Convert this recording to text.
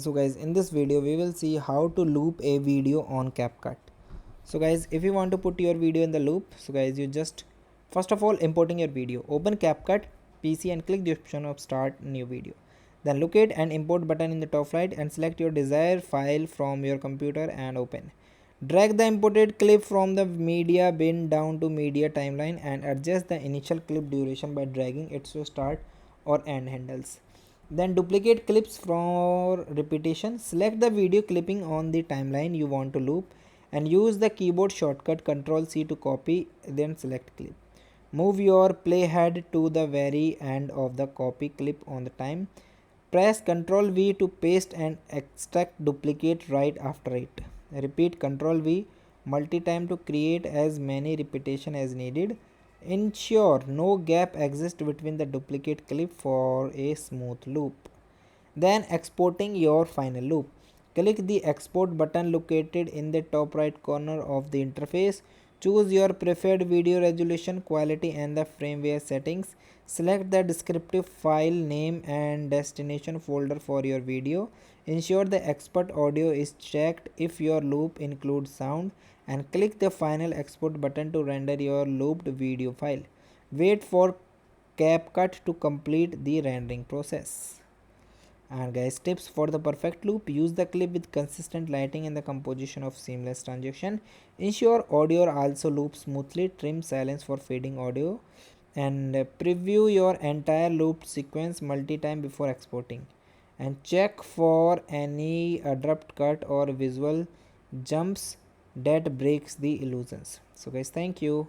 So guys, in this video we will see how to loop a video on CapCut. So guys, if you want to put your video in the loop, so guys, you just first of all importing your video, open CapCut PC and click the option of start new video. Then locate an import button in the top right and select your desired file from your computer and open. Drag the imported clip from the media bin down to media timeline and adjust the initial clip duration by dragging it to start or end handles. Then duplicate clips for repetition. Select the video clipping on the timeline you want to loop and use the keyboard shortcut Ctrl C to copy, then select clip. Move your playhead to the very end of the copy clip on the time. Press Ctrl V to paste and extract duplicate right after it. Repeat Ctrl V multi-time to create as many repetition as needed. Ensure no gap exists between the duplicate clip for a smooth loop. Then exporting your final loop. Click the export button located in the top right corner of the interface. Choose your preferred video resolution, quality and the firmware settings. Select the descriptive file name and destination folder for your video. Ensure the export audio is checked if your loop includes sound, and click the final export button to render your looped video file. Wait for CapCut to complete the rendering process. And guys, tips for the perfect loop: use the clip with consistent lighting and the composition of seamless transition. Ensure audio also loops smoothly. Trim silence for fading audio, and preview your entire looped sequence multi-time before exporting, and check for any abrupt cut or visual jumps that breaks the illusions. So guys, thank you.